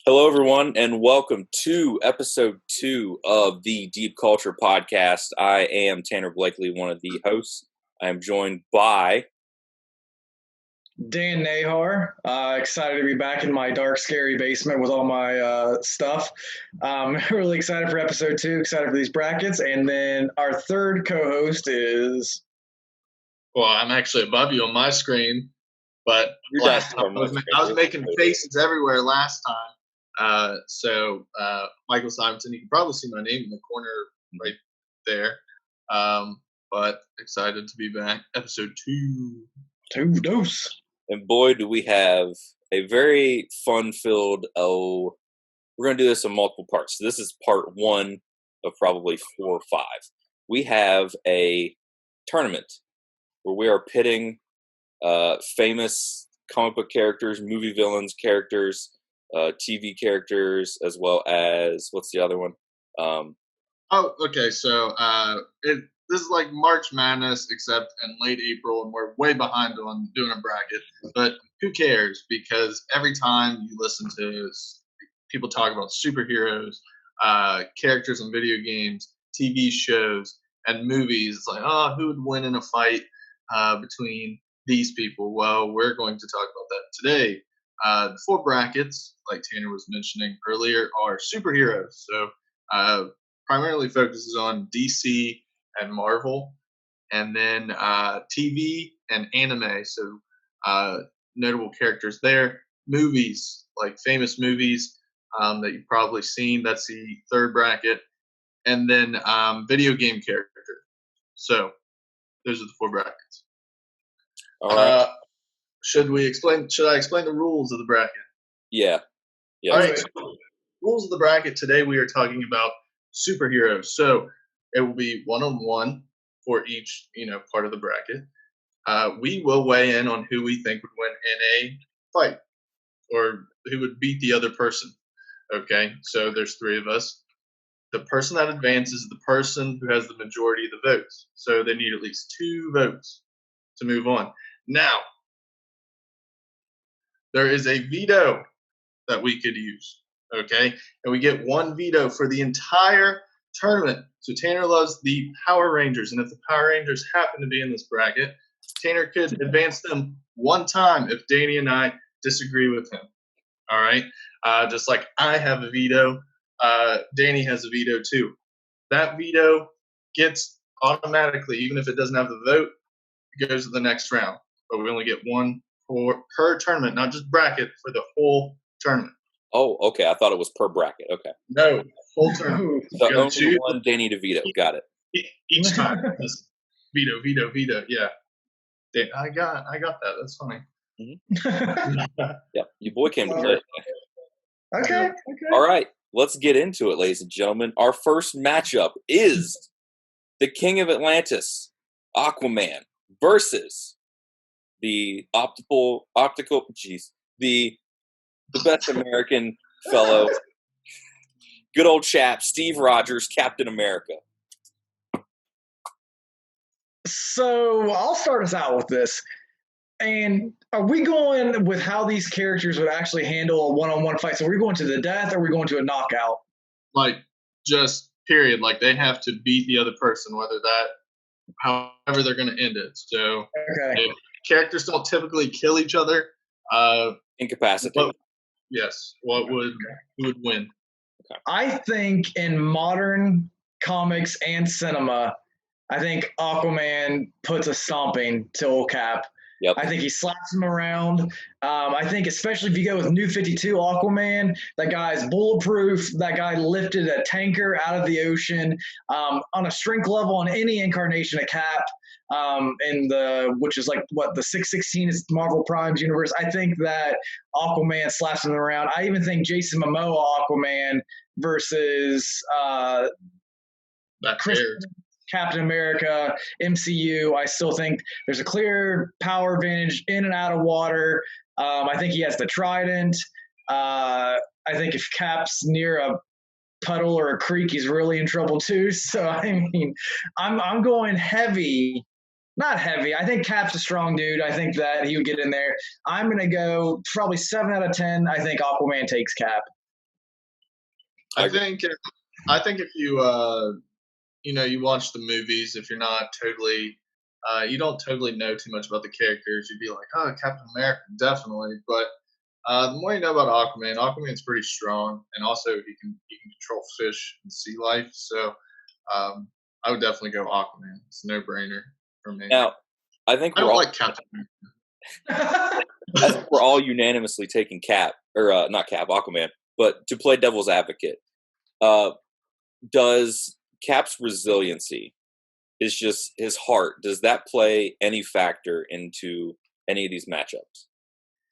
Hello, everyone, and welcome to episode 2 of the Deep Culture Podcast. I am Tanner Blakely, one of the hosts. I am joined by Dan Nahar. Excited to be back in my dark, scary basement with all my stuff. Really excited for episode 2, excited for these brackets. And then our third co-host is... Well, I'm actually above you on my screen, but You're last not time I was making faces everywhere last time. Michael Simonson, you can probably see my name in the corner right there. But excited to be back. Episode 2. Two dose. And boy, do we have a very fun-filled, we're going to do this in multiple parts. So this is part 1 of probably 4 or 5. We have a tournament where we are pitting famous comic book characters, movie villains characters, TV characters, as well as, what's the other one? Okay. So this is like March Madness, except in late April, and we're way behind on doing a bracket. But who cares? Because every time you listen to people talk about superheroes, characters in video games, TV shows, and movies, it's like, oh, who would win in a fight between these people? Well, we're going to talk about that today. The 4 brackets, like Tanner was mentioning earlier, are superheroes. So primarily focuses on DC and Marvel, and then TV and anime. So notable characters there. Movies, like famous movies that you've probably seen. That's the 3rd bracket. And then video game characters. So those are the 4 brackets. All right. Should I explain the rules of the bracket? Yeah. All right. Rules of the bracket. Today we are talking about superheroes. So it will be 1-on-1 for each, part of the bracket. We will weigh in on who we think would win in a fight or who would beat the other person. Okay. So there's 3 of us. The person that advances is the person who has the majority of the votes. So they need at least 2 votes to move on. Now, there is a veto that we could use, okay? And we get 1 veto for the entire tournament. So Tanner loves the Power Rangers, and if the Power Rangers happen to be in this bracket, Tanner could advance them 1 time if Danny and I disagree with him, all right? Just like I have a veto, Danny has a veto too. That veto gets automatically, even if it doesn't have the vote, it goes to the next round. But we only get 1 per tournament, not just bracket, for the whole tournament. Oh, okay. I thought it was per bracket. Okay. No, full tournament. So only 1 Danny to veto. Got it. Each time. Veto. Yeah. I got that. That's funny. Mm-hmm. Yeah, your boy came to play. Okay. All right. Let's get into it, ladies and gentlemen. Our first matchup is the King of Atlantis, Aquaman, versus the the best American fellow, good old chap, Steve Rogers, Captain America. So I'll start us out with this. And are we going with how these characters would actually handle a one-on-one fight? So are we going to the death or are we going to a knockout? Like, just period. Like, they have to beat the other person, however they're going to end it. So if characters don't typically kill each other, incapacitated. Yes. Who would win? Okay. I think in modern comics and cinema, I think Aquaman puts a stomping to old Cap. Yep. I think he slaps him around. I think especially if you go with New 52 Aquaman, that guy's bulletproof. That guy lifted a tanker out of the ocean on a strength level on any incarnation of Cap. Which is like the 616 is Marvel Prime's universe. I think that Aquaman slaps him around. I even think Jason Momoa Aquaman versus Captain America MCU. I still think there's a clear power advantage in and out of water. I think he has the trident. I think if Cap's near a puddle or a creek, he's really in trouble too. So I mean, I'm going heavy. Not heavy. I think Cap's a strong dude. I think that he would get in there. I'm going to go probably 7 out of 10. I think Aquaman takes Cap. I think if you you watch the movies, if you're not totally you don't totally know too much about the characters, you'd be like, oh, Captain America, definitely. But the more you know about Aquaman, Aquaman's pretty strong, and also he can control fish and sea life. So I would definitely go Aquaman. It's a no brainer for me. Now, I think I don't like Captain I think we're all unanimously taking Cap, or not Cap, Aquaman. But to play devil's advocate, does Cap's resiliency, is just his heart, does that play any factor into any of these matchups?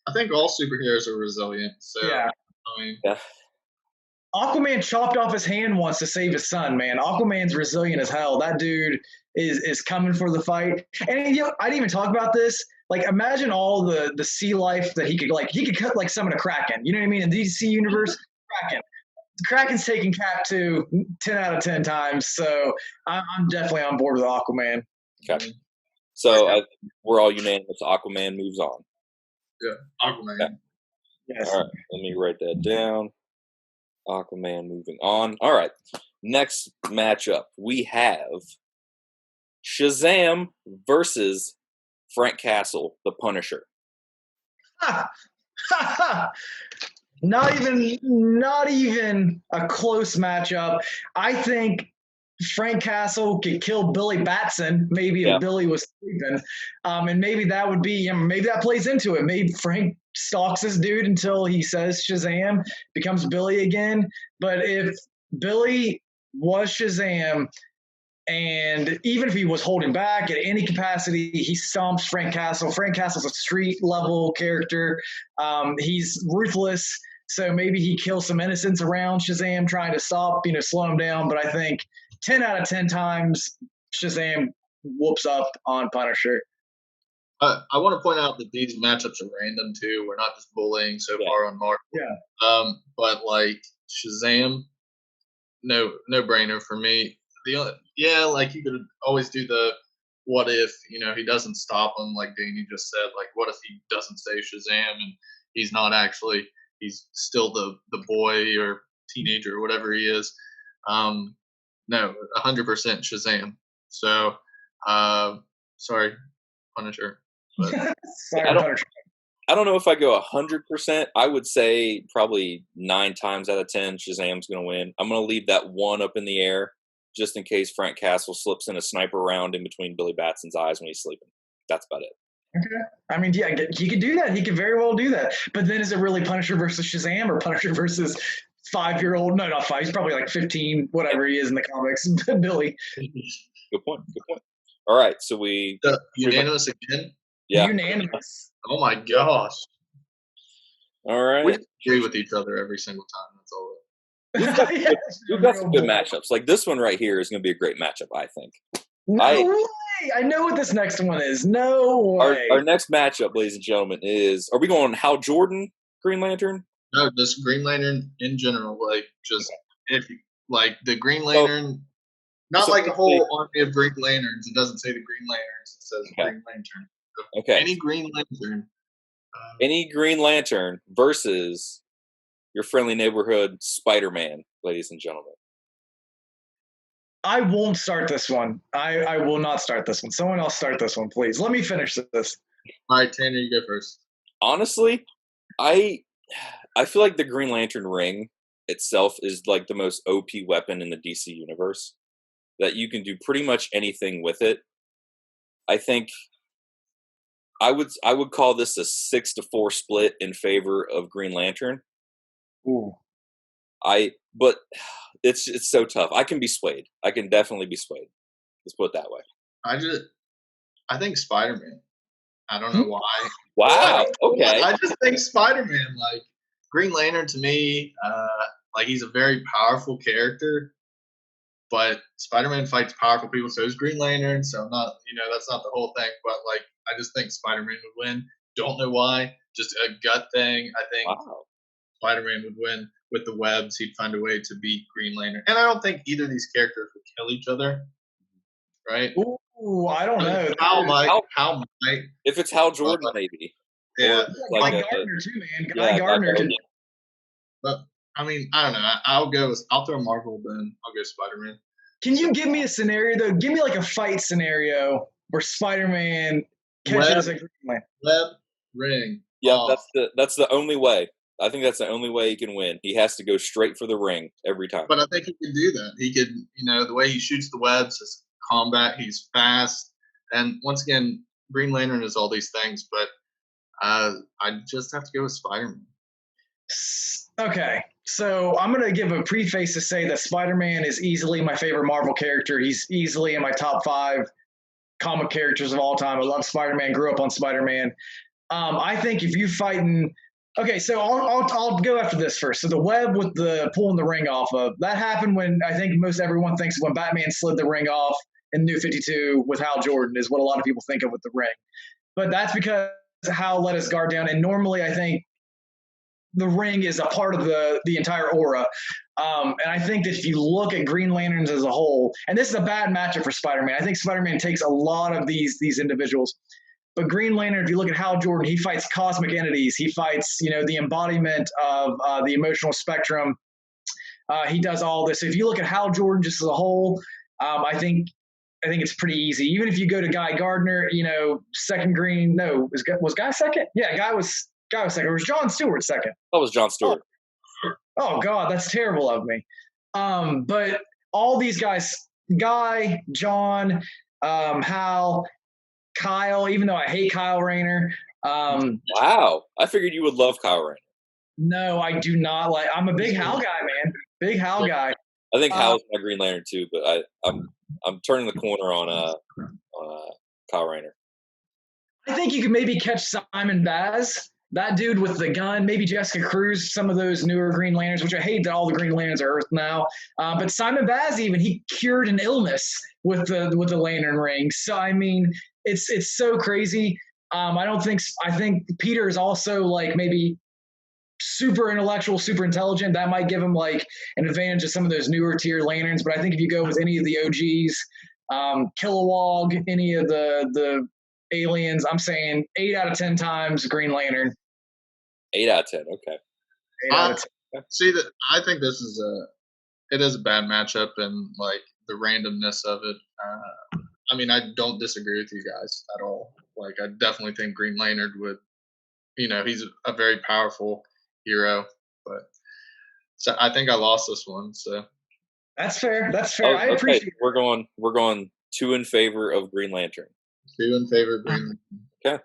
I think all superheroes are resilient. So Yeah. I mean, Yeah. Aquaman chopped off his hand once to save his son, man. Aquaman's resilient as hell. That dude is coming for the fight. And I didn't even talk about this. Like, imagine all the sea life that he could cut like summon a Kraken. You know what I mean? In the DC universe, Kraken. Kraken's taking Cap to 10 out of 10 times. So I'm definitely on board with Aquaman. Okay. So we're all unanimous. Aquaman moves on. Yeah, Aquaman. Okay. Yes. All right, let me write that down. Aquaman moving on. All right, next matchup we have Shazam versus Frank Castle, the Punisher. Not even a close matchup. I think Frank Castle could kill Billy Batson, maybe if Billy was sleeping. And maybe that would be, maybe that plays into it. Maybe Frank stalks this dude until he says Shazam, becomes Billy again. But if Billy was Shazam, and even if he was holding back at any capacity, he stomps Frank Castle. Frank Castle's a street-level character. He's ruthless. So maybe he kills some innocents around Shazam trying to stop, slow him down. But I think 10 out of 10 times Shazam whoops up on Punisher. I want to point out that these matchups are random too. We're not just bullying so far on Marvel. Yeah. But like Shazam, no brainer for me. Like you could always do the what if, he doesn't stop him, like Danny just said. Like, what if he doesn't say Shazam and he's not actually, he's still the boy or teenager or whatever he is. No, 100% Shazam. So, sorry, Punisher. But Sorry, I don't know if I go 100%. I would say probably 9 times out of 10, Shazam's going to win. I'm going to leave that one up in the air just in case Frank Castle slips in a sniper round in between Billy Batson's eyes when he's sleeping. That's about it. Okay. I mean, yeah, he could do that. He could very well do that. But then is it really Punisher versus Shazam or Punisher versus 5-year-old? No, not 5. He's probably like 15, whatever he is in the comics. Billy. Good point. All right, so we unanimous again. Yeah, unanimous. Oh my gosh! All right, we agree with each other every single time. That's all. We've got some good matchups. Like this one right here is going to be a great matchup, I think. No way! I know what this next one is. No way. Our next matchup, ladies and gentlemen, is: are we going Hal Jordan, Green Lantern? No, just Green Lantern in general. Like, just if you like the Green Lantern, not like a whole army of Green Lanterns. It doesn't say the Green Lanterns. It says Green Lantern. So okay. Any Green Lantern. Any Green Lantern versus your friendly neighborhood SpiderMan, ladies and gentlemen. I won't start this one. I will not start this one. Someone else start this one, please. Let me finish this. All right, Tanner, you go first. Honestly, I feel like the Green Lantern ring itself is like the most OP weapon in the DC universe. That you can do pretty much anything with it. I think I would call this a 6-4 split in favor of Green Lantern. Ooh. But it's so tough. I can be swayed. I can definitely be swayed. Let's put it that way. I think Spider-Man. I don't know why. Wow. Okay. I just think Spider-Man, like Green Lantern to me, like he's a very powerful character, but Spider-Man fights powerful people, so is Green Lantern. So I'm not, that's not the whole thing, but like I just think Spider-Man would win. Don't know why. Just a gut thing. I think Spider-Man would win with the webs. He'd find a way to beat Green Lantern. And I don't think either of these characters would kill each other. Right? Ooh, I don't know. How might? If it's Hal Jordan, maybe. Yeah. Guy Gardner too, man. Guy Gardner could. I mean, I don't know. I'll throw Marvel, then I'll go Spider-Man. Can you give me a scenario though? Give me like a fight scenario where Spider-Man catches a Green Lantern. Web ring. Yeah, Oh, that's the only way. I think that's the only way he can win. He has to go straight for the ring every time. but I think he can do that. He could, the way he shoots the webs, his combat, he's fast. And once again, Green Lantern is all these things, but I just have to go with Spider-Man. Okay, so I'm going to give a preface to say that Spider-Man is easily my favorite Marvel character. He's easily in my top 5 comic characters of all time. I love Spider-Man, grew up on Spider-Man. I think if you fighting, okay, so I'll go after this first. So the web with the pulling the ring off of, that happened when I think most everyone thinks when Batman slid the ring off in New 52 with Hal Jordan is what a lot of people think of with the ring. But that's because Hal let his guard down. And normally I think the ring is a part of the entire aura. And I think that if you look at Green Lanterns as a whole, and this is a bad matchup for Spider-Man. I think Spider-Man takes a lot of these individuals. But Green Lantern, if you look at Hal Jordan, he fights cosmic entities. He fights, the embodiment of the emotional spectrum. He does all this. If you look at Hal Jordan just as a whole, I think it's pretty easy. Even if you go to Guy Gardner, second Green. No, was Guy second? Yeah, Guy was second. Or was John Stewart second? That was John Stewart. Oh God, that's terrible of me. But all these guys, Guy, John, Hal, Kyle, even though I hate Kyle Rayner. Wow. I figured you would love Kyle Rayner. No, I do not like. I'm a big Hal guy, man. Big Hal guy. I think Hal's my Green Lantern too, but I'm turning the corner on Kyle Rayner. I think you could maybe catch Simon Baz, that dude with the gun. Maybe Jessica Cruz, some of those newer Green Lanterns, which I hate that all the Green Lanterns are Earth now. But Simon Baz, even he cured an illness with the lantern ring. So I mean, it's so crazy. I think Peter is also like maybe super intellectual, super intelligent. That might give him like an advantage of some of those newer tier lanterns. But I think if you go with any of the OGs, Kilowog, any of the aliens, I'm saying 8 out of 10 times Green Lantern. 8 out of 10. Okay. 8 out of 10. See that I think this is a bad matchup and like the randomness of it. I mean, I don't disagree with you guys at all. Like, I definitely think Green Lantern would, he's a very powerful hero. But so I think I lost this one. So that's fair. That's fair. I appreciate it. We're going 2 in favor of Green Lantern. 2 in favor of Green Lantern. Okay.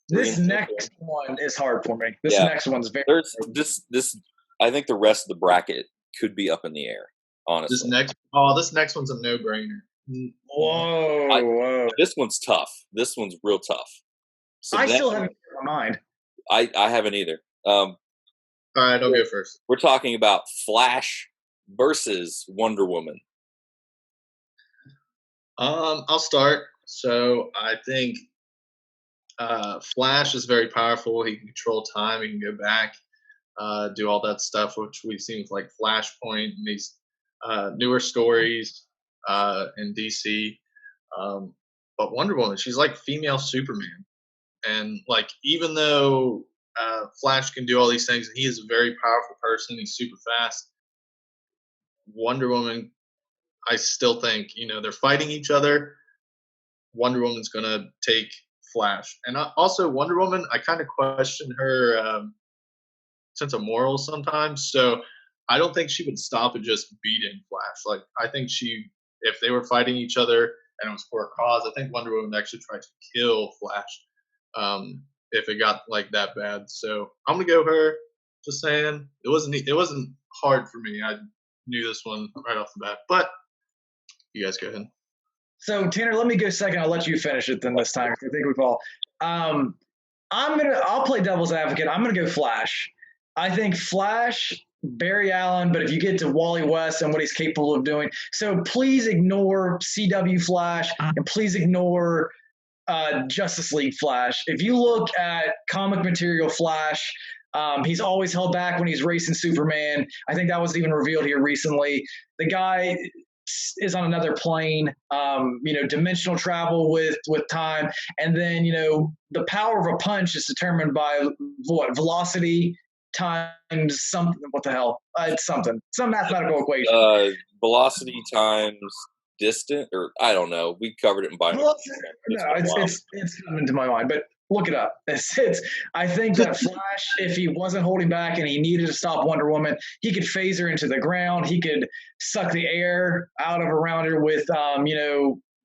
This next one is hard for me. This next one's very. There's this. I think the rest of the bracket could be up in the air. Honestly, this next one's a no-brainer. Whoa! This one's tough. This one's real tough. So I still haven't in my mind. I haven't either. All right, I'll go first. We're talking about Flash versus Wonder Woman. I'll start. So I think Flash is very powerful. He can control time. He can go back, do all that stuff, which we've seen with like Flashpoint and these newer stories in DC. But Wonder Woman, she's like female Superman. And like, even though Flash can do all these things, and he is a very powerful person, he's super fast. Wonder Woman, I still think, they're fighting each other. Wonder Woman's going to take Flash. And also, Wonder Woman, I kind of question her sense of morals sometimes. So I don't think she would stop at just beating Flash. Like, I think if they were fighting each other and it was for a cause, I think Wonder Woman actually tried to kill Flash if it got like that bad. So I'm going to go her. Just saying. It wasn't hard for me. I knew this one right off the bat. But you guys go ahead. So Tanner, let me go second. I'll let you finish it then this time. I think we've all. I'll play devil's advocate. I'm gonna go Flash. I think Flash, Barry Allen, but if you get to Wally West and what he's capable of doing, so please ignore CW Flash and please ignore Justice League Flash. If you look at comic material Flash, he's always held back when he's racing Superman. I think that was even revealed here recently. The guy is on another plane, dimensional travel with time. And then, the power of a punch is determined by velocity times something. What the hell? It's something. Some mathematical equation. Velocity times distance, or I don't know. We covered it in bio. Well, no, it's coming into my mind, but look it up. I think that Flash, if he wasn't holding back and he needed to stop Wonder Woman, he could phase her into the ground. He could suck the air out of around her with,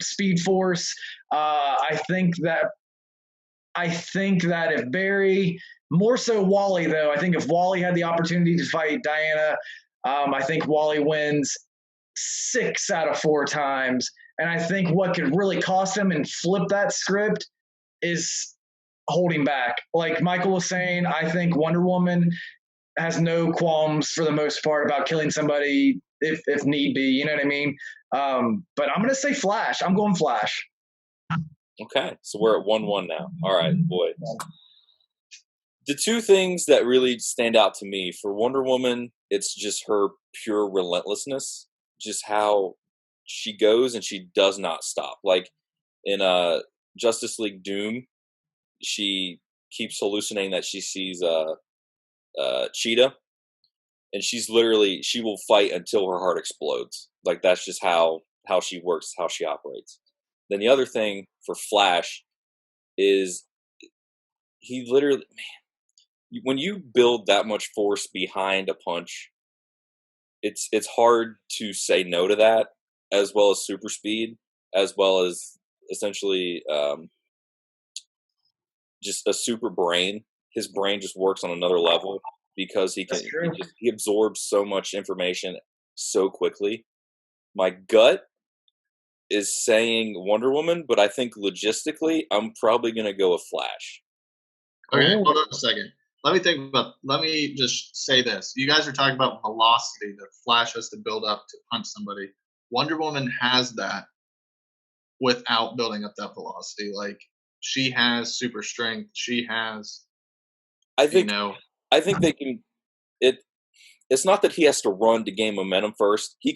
Speed Force. I think that if Barry, more so Wally though, I think if Wally had the opportunity to fight Diana, I think Wally wins 6 out of 4 times. And I think what could really cost him and flip that script is holding back. Like Michael was saying, I think Wonder Woman has no qualms for the most part about killing somebody if need be. You know what I mean? But I'm going to say Flash. I'm going Flash. Okay, so we're at 1-1 now. All right, boy. The two things that really stand out to me for Wonder Woman, it's just her pure relentlessness, just how she goes and she does not stop. Like in Justice League Doom, she keeps hallucinating that she sees Cheetah, and she will fight until her heart explodes. Like that's just how she works, how she operates. Then the other thing for Flash is he literally, man, when you build that much force behind a punch, it's hard to say no to that, as well as super speed, as well as essentially just a super brain. His brain just works on another level because he absorbs so much information so quickly. My gut is saying Wonder Woman, but I think logistically, I'm probably going to go with Flash. Okay, hold on a second. Let me just say this. You guys are talking about velocity that Flash has to build up to punch somebody. Wonder Woman has that without building up that velocity. Like, she has super strength. She has, I think they can. It's not that he has to run to gain momentum first. He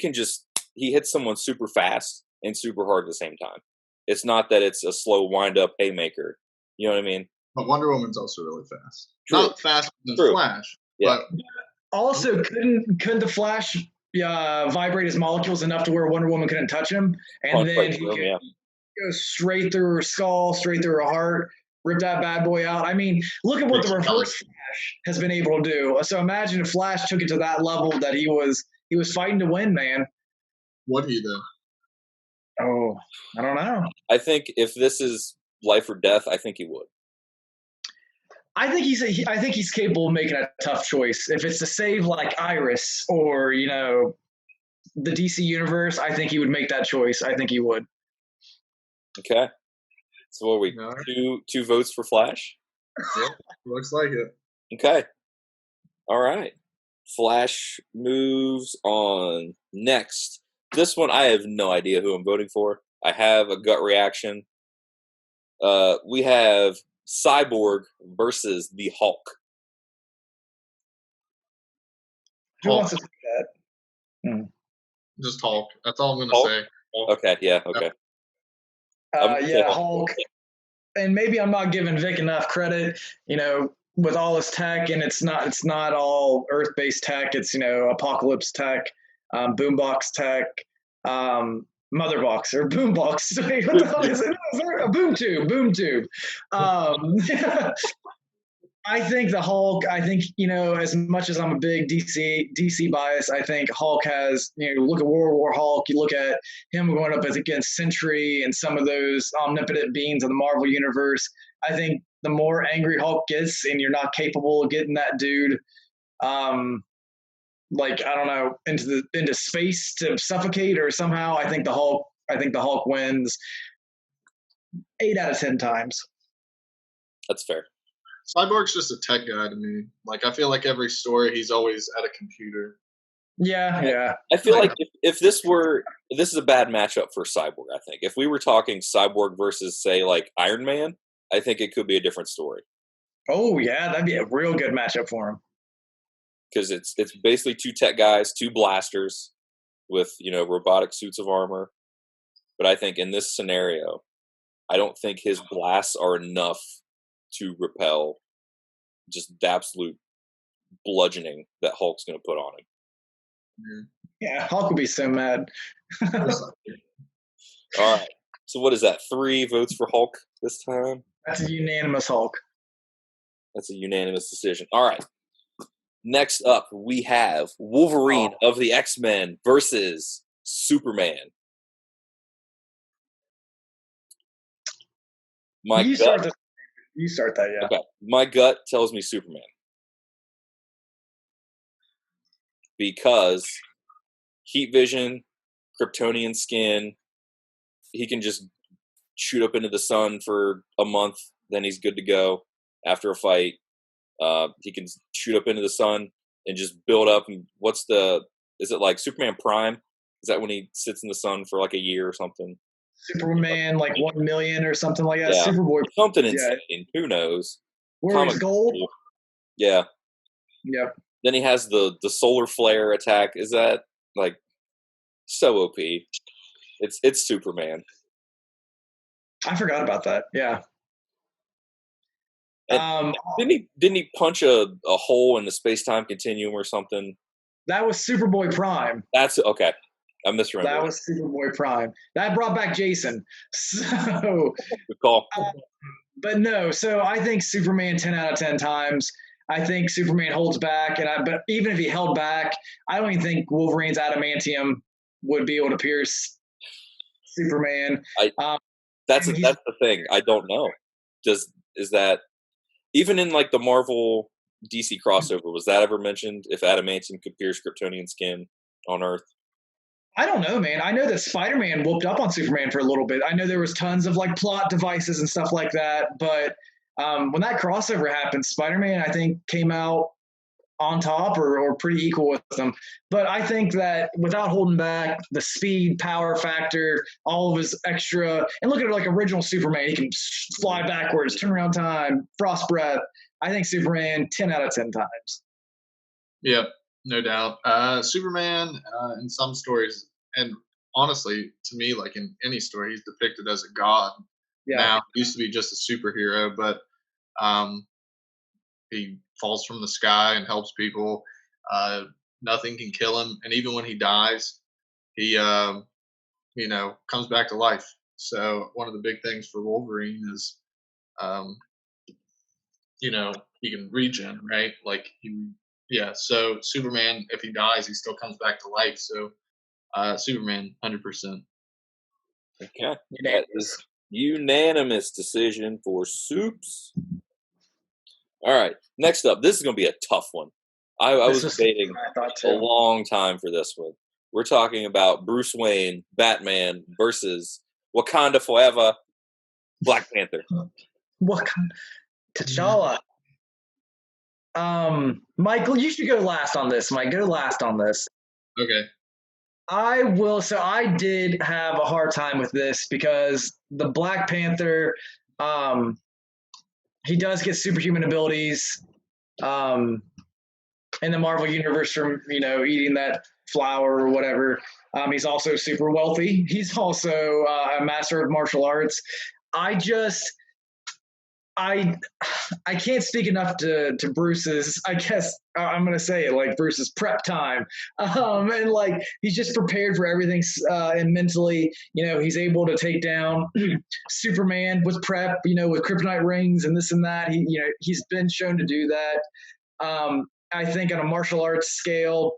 hits someone super fast and super hard at the same time. It's not that it's a slow wind up haymaker. You know what I mean? But Wonder Woman's also really fast. True. Not faster than Flash. Yeah. But also, couldn't the Flash vibrate his molecules enough to where Wonder Woman couldn't touch him, and then he could go straight through her skull, straight through her heart, rip that bad boy out. I mean, look at what the Reverse Flash has been able to do. So imagine if Flash took it to that level that he was fighting to win, man. What do you do? Oh, I don't know. I think if this is life or death, I think he would. I think he's capable of making a tough choice. If it's to save like Iris or the DC universe, I think he would make that choice. I think he would. Okay. So what are we? Two votes for Flash? Yeah, looks like it. Okay. All right. Flash moves on. Next. This one, I have no idea who I'm voting for. I have a gut reaction. We have Cyborg versus the Hulk. Who wants to say that? Just Hulk. That's all I'm going to say. Hulk. Okay, yeah, okay. Hulk. And maybe I'm not giving Vic enough credit, with all his tech, and it's not all Earth-based tech. It's, Apocalypse tech, Boombox tech, Motherbox or Boombox. Wait, what the hell is it? A Boom Tube. I think the Hulk, as much as I'm a big DC bias, I think Hulk has, look at World War Hulk, you look at him going up against Sentry and some of those omnipotent beings of the Marvel Universe. I think the more angry Hulk gets and you're not capable of getting that dude, into space to suffocate or somehow, I think the Hulk wins 8 out of 10 times. This fair. Cyborg's just a tech guy to me. Like, I feel like every story he's always at a computer. Yeah. I feel like if this is a bad matchup for Cyborg, I think. If we were talking Cyborg versus, say, like Iron Man, I think it could be a different story. Oh, yeah, that'd be a real good matchup for him. Because it's basically 2 tech guys, 2 blasters with, robotic suits of armor. But I think in this scenario, I don't think his blasts are enough to repel just the absolute bludgeoning that Hulk's going to put on him. Yeah, Hulk would be so mad. All right. So what is that? 3 votes for Hulk this time? That's a unanimous Hulk. That's a unanimous decision. All right. Next up, we have Wolverine of the X-Men versus Superman. You start that, yeah. Okay. My gut tells me Superman. Because heat vision, Kryptonian skin, he can just shoot up into the sun for a month, then he's good to go after a fight. He can shoot up into the sun and just build up. And is it like Superman Prime? Is that when he sits in the sun for like a year or something? Superman, like 1 million or something like that. Yeah. Superboy. Something insane. Who knows? Where he's gold? Yeah. Yep. Then he has the solar flare attack. Is that like so OP? It's Superman. I forgot about that. Yeah. Didn't he punch a hole in the space-time continuum or something? That was Superboy Prime. That's okay. I misremembered. That was Superboy Prime. That brought back Jason. So good call. But no, so I think Superman 10 out of 10 times. I think Superman holds back, but even if he held back, I don't even think Wolverine's adamantium would be able to pierce Superman. That's the thing. I don't know. Is that even in like the Marvel DC crossover, was that ever mentioned? If adamantium could pierce Kryptonian skin on Earth? I don't know, man. I know that Spider-Man whooped up on Superman for a little bit. I know there was tons of like plot devices and stuff like that, but when that crossover happened, Spider-Man, I think, came out on top or pretty equal with them. But I think that without holding back, the speed, power factor, all of his extra, and look at it like original Superman, he can fly backwards, turn around time, frost breath. I think Superman 10 out of 10 times. Yep, no doubt. Superman in some stories, and honestly, to me, like in any story, he's depicted as a god. Yeah. Now, he used to be just a superhero, but he falls from the sky and helps people. Nothing can kill him, and even when he dies, he comes back to life. So one of the big things for Wolverine is, he can regen, right? So Superman, if he dies, he still comes back to life. So Superman, 100%. Okay, that is unanimous decision for Soups. All right, next up, this is going to be a tough one. I was waiting a long time for this one. We're talking about Bruce Wayne, Batman versus Wakanda Forever, Black Panther. Wakanda, T'Challa. Michael, you should go last on this. Mike, go last on this. Okay. I will. So I did have a hard time with this because the Black Panther, he does get superhuman abilities in the Marvel universe from, eating that flower or whatever. He's also super wealthy. He's also a master of martial arts. I can't speak enough to Bruce's, I guess I'm going to say it, like Bruce's prep time. And like, he's just prepared for everything and mentally, he's able to take down Superman with prep, with kryptonite rings and this and that. He's been shown to do that. I think on a martial arts scale,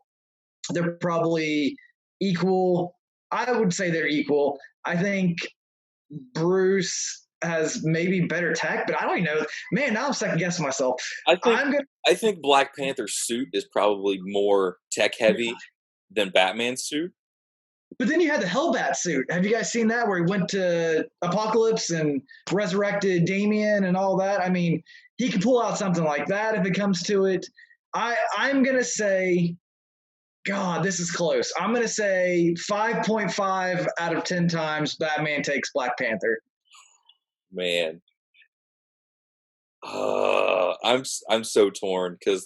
they're probably equal. I would say they're equal. I think Bruce has maybe better tech, but I don't even know. Man, now I'm second guessing myself. I think Black Panther's suit is probably more tech heavy than Batman's suit. But then you had the Hellbat suit. Have you guys seen that, where he went to Apocalypse and resurrected Damian and all that? I mean, he could pull out something like that if it comes to it. I'm going to say, God, this is close. I'm going to say 5.5 out of 10 times Batman takes Black Panther. Man, I'm so torn because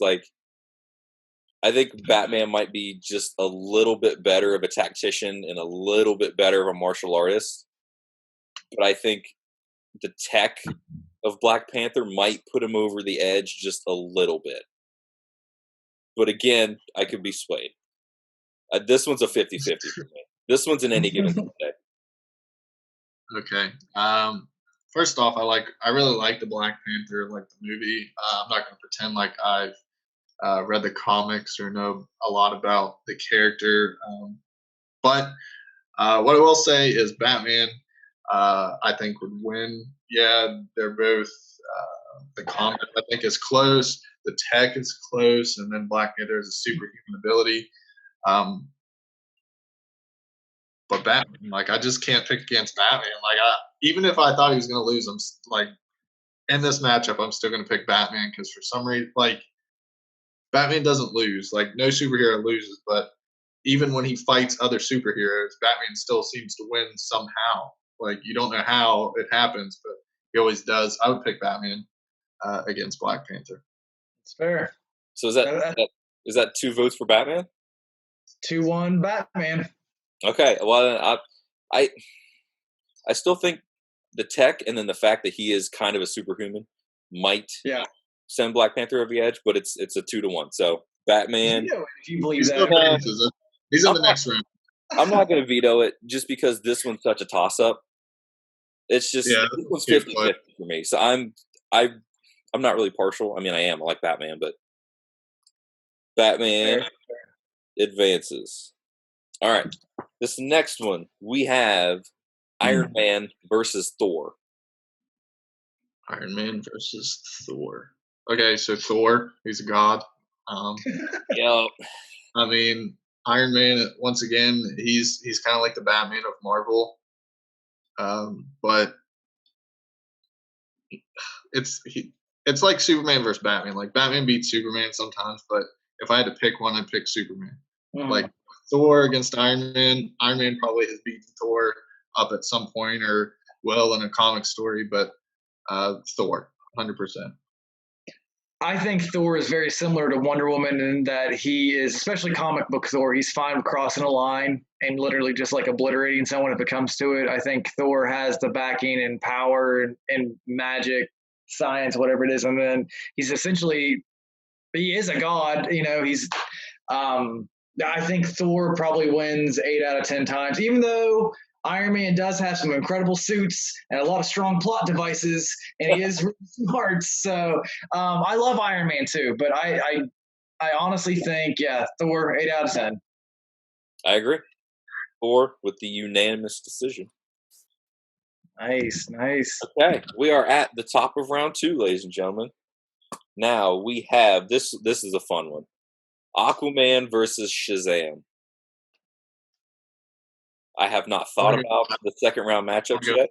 I think Batman might be just a little bit better of a tactician and a little bit better of a martial artist, but I think the tech of Black Panther might put him over the edge just a little bit. but again, I could be swayed. This one's a 50-50 for me. This one's an any given Sunday. Okay. First off, I really like the Black Panther, like the movie. I'm not going to pretend like I've read the comics or know a lot about the character. But what I will say is Batman, I think, would win. Yeah, they're both. The comic, I think, is close. The tech is close. And then Black Panther has a superhuman ability. But Batman, I just can't pick against Batman. Even if I thought he was going to lose, in this matchup, I'm still going to pick Batman because for some reason, Batman doesn't lose. No superhero loses, but even when he fights other superheroes, Batman still seems to win somehow. You don't know how it happens, but he always does. I would pick Batman against Black Panther. It's fair. So is that 2 votes for Batman? 2-1 Batman. Okay. Well, I still think the tech and then the fact that he is kind of a superhuman might send Black Panther over the edge, but it's a 2-1. So Batman. If you believe that. He's in the next round. I'm not going to veto it just because this one's such a toss-up. It's just this one's 50-50 for me. So I'm not really partial. I mean, I am. I like Batman, but Batman advances. All right. This next one, we have Iron Man versus Thor. Iron Man versus Thor. Okay, so Thor, he's a god. Yeah. I mean, Iron Man, once again, he's kind of like the Batman of Marvel. But it's like Superman versus Batman. Batman beats Superman sometimes, but if I had to pick one, I'd pick Superman. Thor against Iron Man probably has beaten Thor up at some point or will in a comic story, but Thor, 100%. I think Thor is very similar to Wonder Woman in that he is, especially comic book Thor, he's fine with crossing a line and literally just obliterating someone if it comes to it. I think Thor has the backing and power and magic, science, whatever it is. And then he is a god, I think Thor probably wins 8 out of 10 times, even though Iron Man does have some incredible suits and a lot of strong plot devices, and he is really smart. So I love Iron Man too, but I honestly think, Thor, 8 out of 10. I agree. Thor with the unanimous decision. Nice. Okay, we are at the top of round 2, ladies and gentlemen. Now we have this. This is a fun one. Aquaman versus Shazam. I have not thought about the second round matchups yet.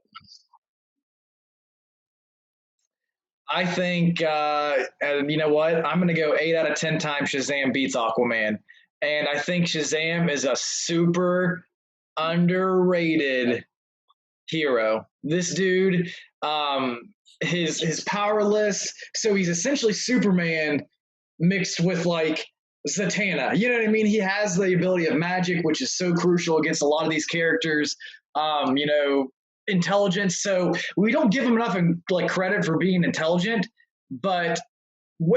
I think, and you know what? I'm going to go 8 out of 10 times Shazam beats Aquaman. And I think Shazam is a super underrated hero. This dude, his powerless. So he's essentially Superman mixed with Zatanna. You know what I mean? He has the ability of magic, which is so crucial against a lot of these characters. Intelligence. So we don't give him enough credit for being intelligent, but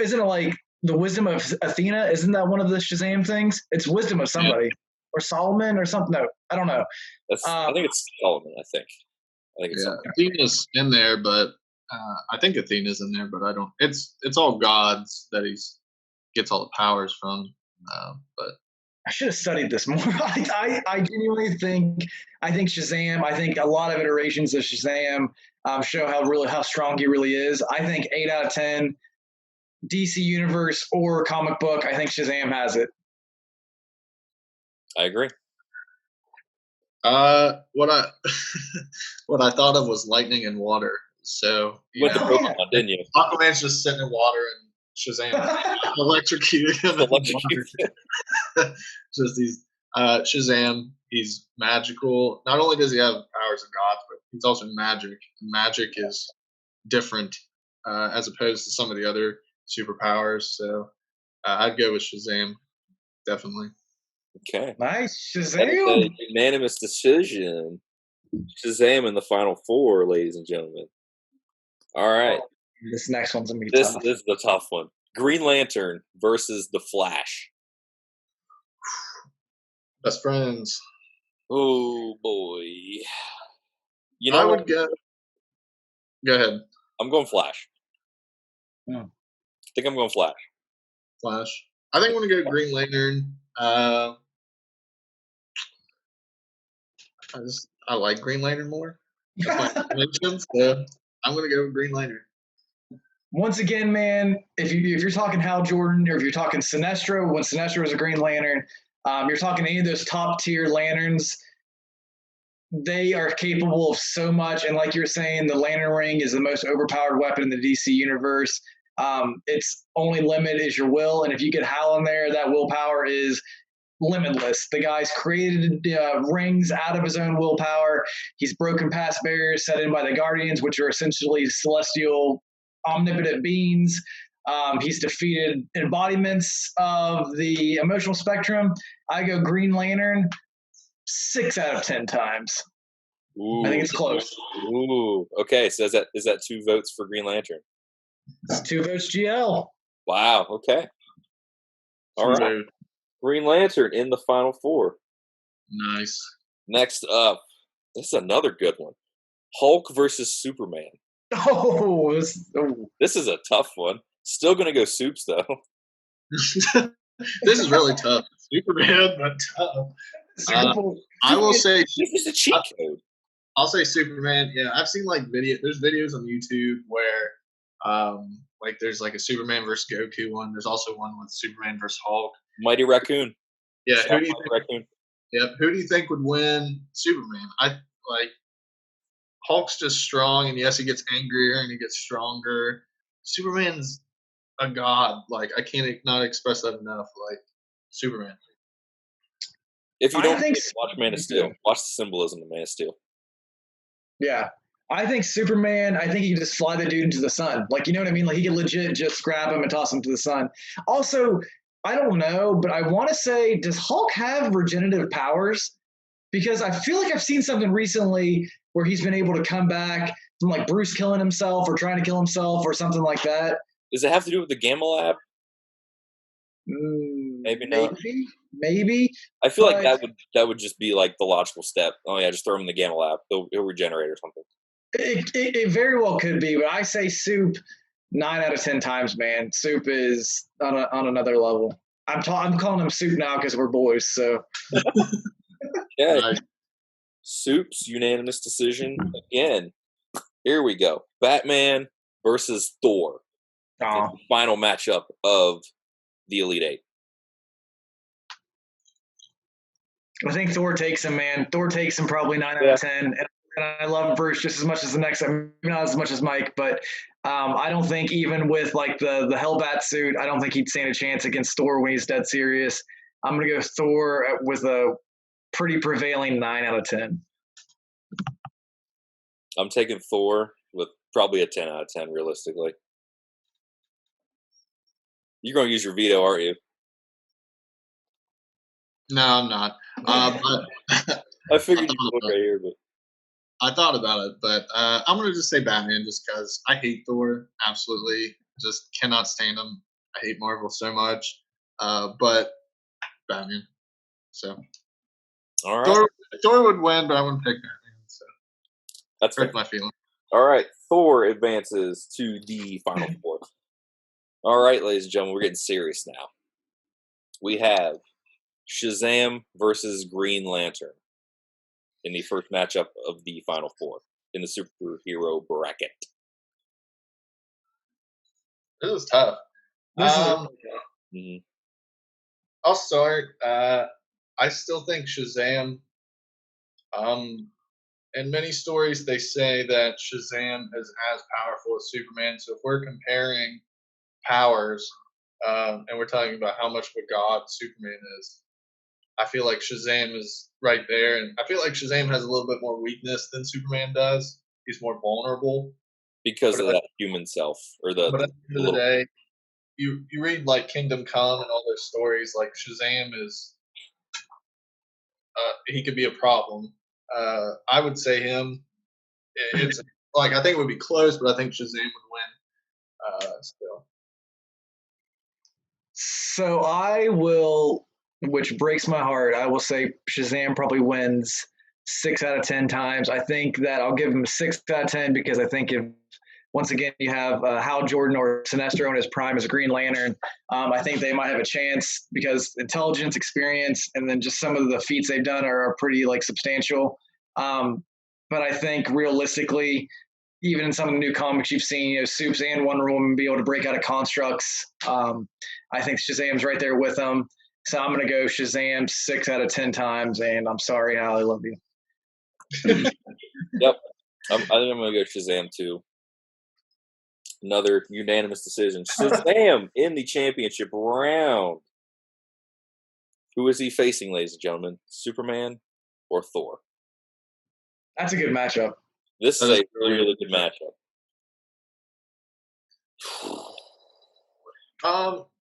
isn't it the wisdom of Athena? Isn't that one of the Shazam things? It's wisdom of somebody or Solomon or something. No, I don't know. I think it's Solomon. I think it's Athena's in there, but I think Athena's in there, but I don't. It's all gods that gets all the powers from. But I should have studied this more. I genuinely think Shazam. I think a lot of iterations of Shazam show how strong he really is. I think 8 out of 10, DC Universe or comic book. I think Shazam has it. I agree. What I thought of was lightning and water. So with the Pokemon, didn't you? Aquaman's just sitting in water and Shazam electrocuted him. Just these Shazam, he's magical. Not only does he have powers of God, but he's also magic. Magic is different as opposed to some of the other superpowers. So I'd go with Shazam, definitely. Okay. Nice. Shazam. That is a unanimous decision. Shazam in the final 4, ladies and gentlemen. All right. This next one's going to be tough. This is the tough one. Green Lantern versus the Flash. Best friends. Oh boy. You I know would what? go. Go ahead. I'm going Flash. Hmm. I think I'm going Flash. Flash. I think I'm gonna go Green Lantern. I like Green Lantern more. That's my information, so I'm gonna go with Green Lantern. Once again, man, if you're talking Hal Jordan or if you're talking Sinestro, when Sinestro was a Green Lantern, you're talking any of those top tier lanterns. They are capable of so much, and like you're saying, the Lantern Ring is the most overpowered weapon in the DC universe. Its only limit is your will, and if you get Hal in there, that willpower is limitless. The guy's created rings out of his own willpower. He's broken past barriers set in by the Guardians, which are essentially celestial, omnipotent beings. He's defeated embodiments of the emotional spectrum. I go Green Lantern 6 out of 10 times. Ooh. I think it's close. Ooh. Okay, so is that 2 votes for Green Lantern? It's 2 votes GL. Wow, okay. All right. Green Lantern in the final 4. Nice. Next up, this is another good one. Hulk versus Superman. Oh, This is a tough one. Still gonna go Soups though. This is really tough. Superman, but tough. I will say this is a cheat code. I'll say Superman. Yeah, I've seen like there's videos on YouTube where like there's like a Superman versus Goku one. There's also one with Superman versus Hulk. Mighty Raccoon. Yeah, who do you think? Raccoon. Yep. Who do you think would win Superman? I like Hulk's just strong, and yes, he gets angrier and he gets stronger. Superman's a god. Like I can't not express that enough. Like Superman. If you don't watch Man of Steel, watch the symbolism of Man of Steel. Yeah. I think Superman, I think he can just fly the dude into the sun. Like, you know what I mean? Like, he can legit just grab him and toss him to the sun. Also, I don't know, but I want to say, does Hulk have regenerative powers? Because I feel like I've seen something recently where he's been able to come back from, like, Bruce killing himself or trying to kill himself or something like that. Does it have to do with the Gamma Lab? Maybe not. Maybe. I feel like that would just be like the logical step. Oh yeah, just throw him in the Gamma Lab. He'll regenerate or something. It very well could be, but I say Soup 9 out of 10 times, man. Soup is on another level. I'm calling him Soup now because we're boys. So yeah, right. Soup's unanimous decision again. Here we go. Batman versus Thor. The final matchup of the Elite Eight. I think Thor takes him, man. Thor takes him probably 9 out of 10. And I love Bruce just as much as the next, not as much as Mike, but I don't think even with like the Hellbat suit, I don't think he'd stand a chance against Thor when he's dead serious. I'm going to go Thor with a pretty prevailing 9 out of 10. I'm taking Thor with probably a 10 out of 10, realistically. You're going to use your veto, aren't you? No, I'm not. But I figured you would right here, but I thought about it. But I'm going to just say Batman just because I hate Thor. Absolutely. Just cannot stand him. I hate Marvel so much. But Batman. So all right. Thor would win, but I wouldn't pick Batman. So that's hurt my feelings. All right. Thor advances to the final 4. All right, ladies and gentlemen, we're getting serious now. We have Shazam versus Green Lantern in the first matchup of the final 4 in the superhero bracket. This is tough. I'll start. I still think Shazam. In many stories, they say that Shazam is as powerful as Superman. So if we're comparing powers, and we're talking about how much of a god Superman is, I feel like Shazam is right there. And I feel like Shazam has a little bit more weakness than Superman does. He's more vulnerable. Because of that human self. But at the end of the day, you read like Kingdom Come and all those stories, like Shazam is, he could be a problem. I would say him. It's like I think it would be close, but I think Shazam would win. Still. So I will, which breaks my heart, I will say Shazam probably wins 6 out of 10 times. I think that I'll give him 6 out of 10 because I think if once again you have Hal Jordan or Sinestro in his prime as a Green Lantern, I think they might have a chance because intelligence, experience, and then just some of the feats they've done are pretty like substantial. But I think realistically, even in some of the new comics you've seen, Supes and Wonder Woman be able to break out of constructs. I think Shazam's right there with them. So I'm going to go Shazam 6 out of 10 times. And I'm sorry, Hal, I love you. Yep. I think I'm going to go Shazam too. Another unanimous decision. Shazam in the championship round. Who is he facing, ladies and gentlemen? Superman or Thor? That's a good matchup. This is a really good matchup.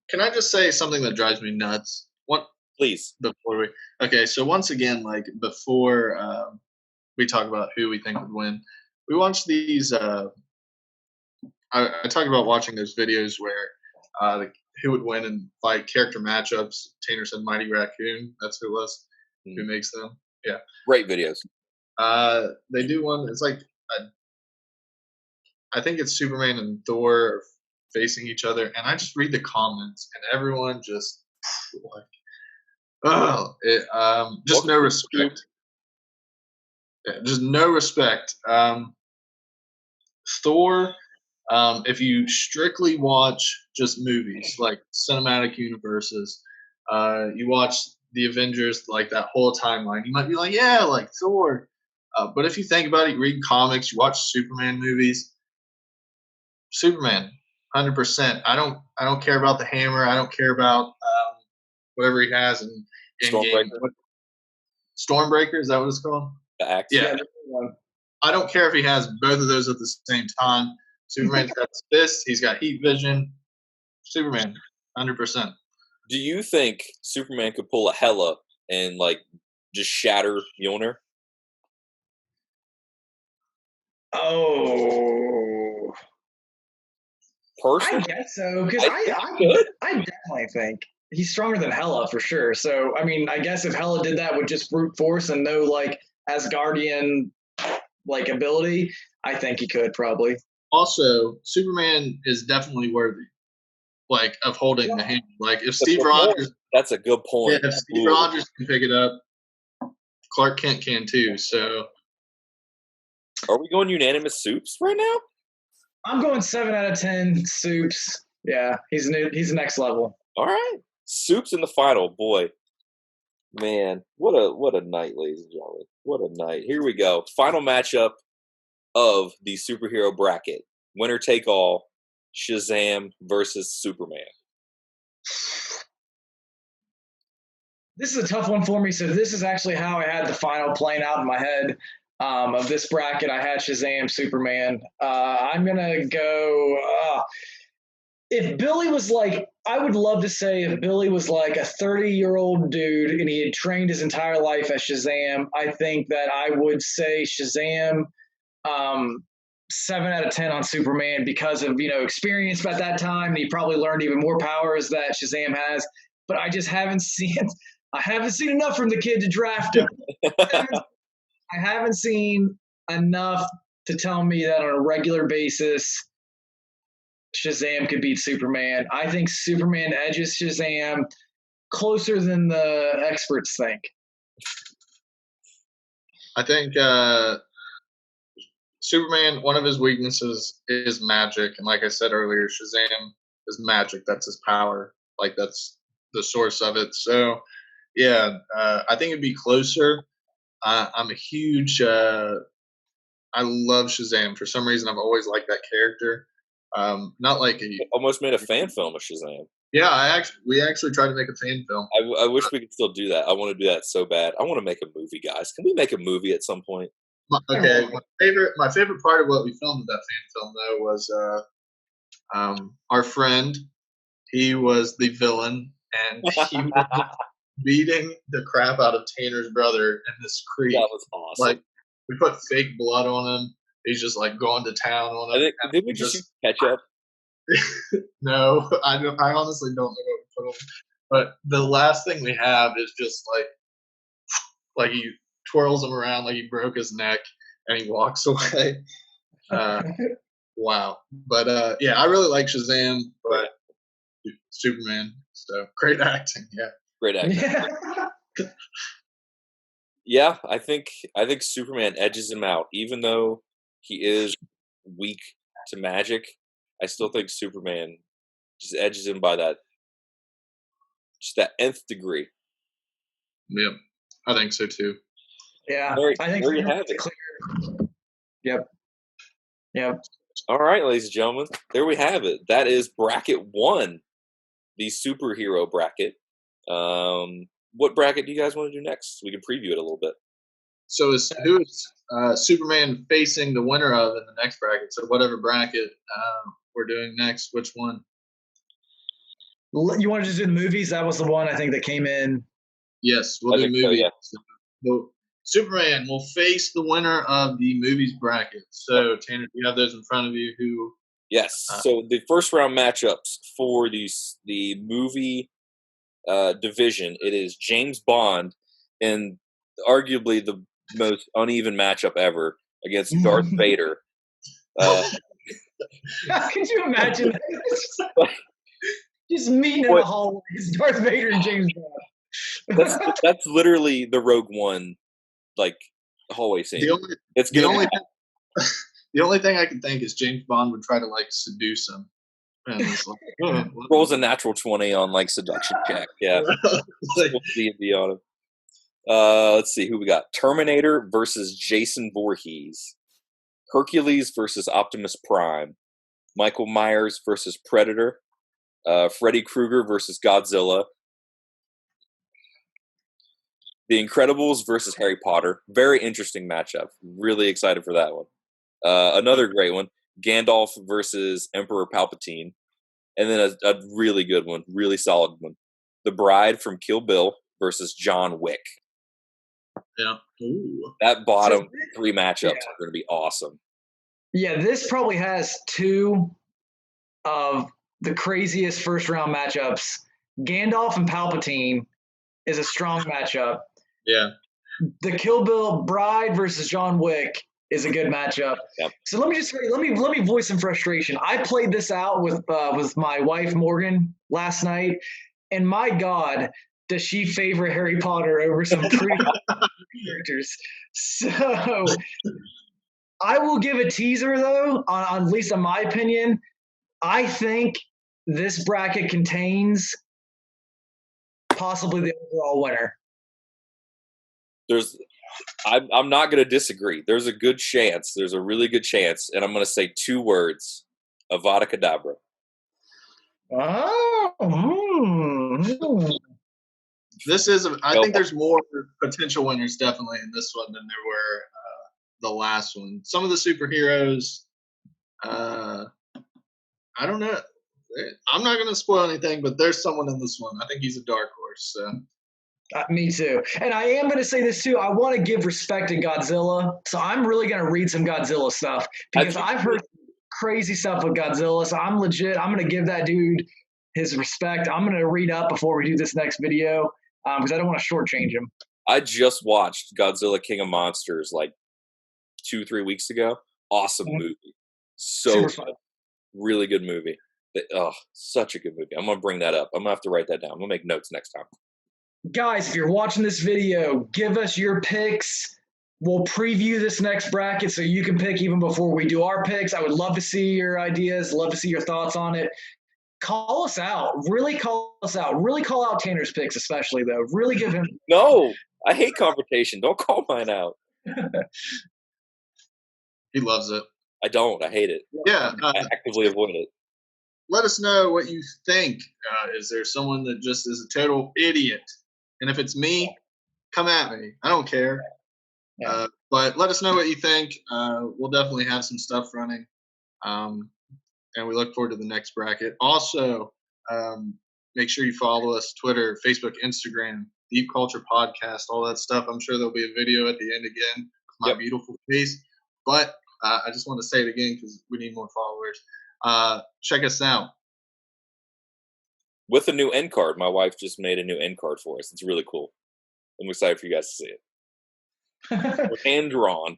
Can I just say something that drives me nuts? Please. Okay, so once again, like before we talk about who we think would win, we watched these. I talked about watching those videos where who would win and fight character matchups. Tanner said Mighty Raccoon. That's who it was. Who makes them? Yeah. Great videos. They do one. It's like I think it's Superman and Thor facing each other, and I just read the comments, and everyone just like, just no respect. Yeah, just no respect. Thor. If you strictly watch just movies like cinematic universes, you watch the Avengers, like that whole timeline, you might be like, yeah, like Thor. But if you think about it, you read comics, you watch Superman movies, Superman, 100%. I don't care about the hammer. I don't care about whatever he has in game. Stormbreaker, is that what it's called? The axe. Yeah. I don't care if he has both of those at the same time. Superman's got his fist. He's got heat vision. Superman, 100%. Do you think Superman could pull a Hela and like just shatter Mjolnir? Oh, Personally, I guess so because I definitely think he's stronger than Hela for sure. So I mean, I guess if Hela did that with just brute force and no like Asgardian like ability, I think he could probably. Also, Superman is definitely worthy, like of holding the hand. Like if Steve Rogers, that's a good point. Yeah, if Steve Rogers can pick it up, Clark Kent can too. So, are we going unanimous Supes right now? I'm going 7 out of 10 Supes. Yeah, he's next level. All right, Supes in the final. Boy, man, what a night, ladies and gentlemen. What a night. Here we go. Final matchup of the superhero bracket. Winner take all. Shazam versus Superman. This is a tough one for me. So this is actually how I had the final playing out in my head of this bracket. I had Shazam, Superman. I'm gonna go. If Billy was like, I would love to say if Billy was like a 30-year-old dude and he had trained his entire life as Shazam, I think that I would say Shazam 7 out of 10 on Superman because of experience at that time. And he probably learned even more powers that Shazam has. But I just haven't seen enough from the kid to draft him. I haven't seen enough to tell me that on a regular basis Shazam could beat Superman. I think Superman edges Shazam closer than the experts think. I think Superman, one of his weaknesses is magic. And like I said earlier, Shazam is magic. That's his power. Like that's the source of it. So, yeah, I think it'd be closer. I'm a huge I love Shazam. For some reason, I've always liked that character. Not like almost made a fan film of Shazam. Yeah, we actually tried to make a fan film. I wish we could still do that. I want to do that so bad. I want to make a movie, guys. Can we make a movie at some point? Okay, my favorite part of what we filmed with that fan film though was our friend. He was the villain, and he was beating the crap out of Tanner's brother in this creek. That was awesome. Like we put fake blood on him. He's just like going to town on him. Did we just use ketchup? No, I honestly don't know what we put him. But the last thing we have is just like he twirls him around like he broke his neck and he walks away. Wow. But yeah, I really like Shazam, but Superman. So great acting. Yeah. Great acting. Yeah. Yeah, I think Superman edges him out, even though he is weak to magic. I still think Superman just edges him by that nth degree. Yep. I think so too. Yeah. I think there you have it. clear. Yep. Yep. All right, ladies and gentlemen, there we have it. That is bracket 1, the superhero bracket. What bracket do you guys want to do next? We can preview it a little bit. So who is Superman facing the winner of in the next bracket? So whatever bracket we're doing next, which one? You want to just do the movies? That was the one I think that came in. Yes, we'll do movies. So, yeah. So, Superman will face the winner of the movies bracket. So Tanner, do you have those in front of you? Who? Yes. So the first round matchups for the movie division, it is James Bond and arguably the most uneven matchup ever against Darth Vader. How could you imagine just meeting in the hallway? Darth Vader and James Bond. That's literally the Rogue One like hallway scene. The only thing I can think is James Bond would try to like seduce him. And it's like, rolls a natural 20 on like seduction check. Yeah. D&D on him. Let's see who we got. Terminator versus Jason Voorhees. Hercules versus Optimus Prime. Michael Myers versus Predator. Freddy Krueger versus Godzilla. The Incredibles versus Harry Potter. Very interesting matchup. Really excited for that one. Another great one. Gandalf versus Emperor Palpatine. And then a really good one, really solid one. The Bride from Kill Bill versus John Wick. Yeah. Ooh. That bottom 3 matchups are going to be awesome. Yeah, this probably has 2 of the craziest first round matchups. Gandalf and Palpatine is a strong matchup. Yeah. The Kill Bill Bride versus John Wick is a good matchup. Yep. So let me voice some frustration. I played this out with my wife Morgan last night, and my God, does she favor Harry Potter over some pretty characters? So I will give a teaser though, on at least in my opinion. I think this bracket contains possibly the overall winner. I'm not going to disagree. There's a good chance. There's a really good chance. And I'm going to say 2 words. Avada Kedavra. Oh. I think there's more potential winners definitely in this one than there were the last one. Some of the superheroes, I don't know. I'm not going to spoil anything, but there's someone in this one. I think he's a dark horse. So. Me too. And I am going to say this too. I want to give respect to Godzilla. So I'm really going to read some Godzilla stuff because I've heard crazy stuff with Godzilla. So I'm legit. I'm going to give that dude his respect. I'm going to read up before we do this next video because I don't want to shortchange him. I just watched Godzilla King of Monsters like 2-3 weeks ago. Awesome movie. So fun. Really good movie. Such a good movie. I'm going to bring that up. I'm going to have to write that down. I'm going to make notes next time. Guys, if you're watching this video, give us your picks. We'll preview this next bracket so you can pick even before we do our picks. I would love to see your ideas, love to see your thoughts on it. Call us out. Really call us out. Really call out Tanner's picks, especially, though. Really give him. No, I hate confrontation. Don't call mine out. He loves it. I don't. I hate it. Yeah. I actively avoid it. Let us know what you think. Is there someone that just is a total idiot? And if it's me, come at me. I don't care. Yeah. But let us know what you think. We'll definitely have some stuff running. And we look forward to the next bracket. Also, make sure you follow us, Twitter, Facebook, Instagram, Deep Culture Podcast, all that stuff. I'm sure there'll be a video at the end again with my beautiful face. But I just want to say it again because we need more followers. check us out. With a new end card. My wife just made a new end card for us. It's really cool. I'm excited for you guys to see it. Hand drawn.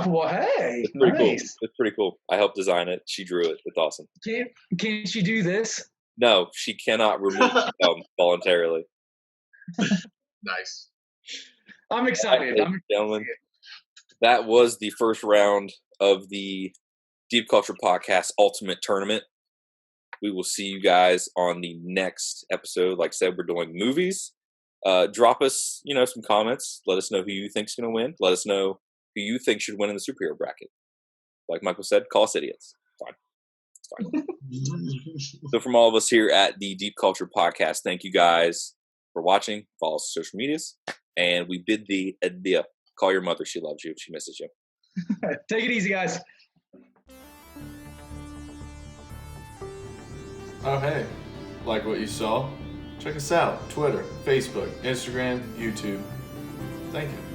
Well, hey, It's pretty nice. cool. It's pretty cool. I helped design it. She drew it. It's awesome. Can't she do this? No, she cannot remove the thumb voluntarily. Nice. I'm excited. Gentlemen, that was the first round of the Deep Culture Podcast Ultimate Tournament. We will see you guys on the next episode. Like I said, we're doing movies. Drop us, some comments. Let us know who you think's going to win. Let us know who you think should win in the superhero bracket. Like Michael said, call us idiots. It's fine. So from all of us here at the Deep Culture Podcast, thank you guys for watching. Follow us on social medias. And we bid thee adieu. Call your mother. She loves you. She misses you. Take it easy, guys. Oh, hey. Like what you saw? Check us out. Twitter, Facebook, Instagram, YouTube. Thank you.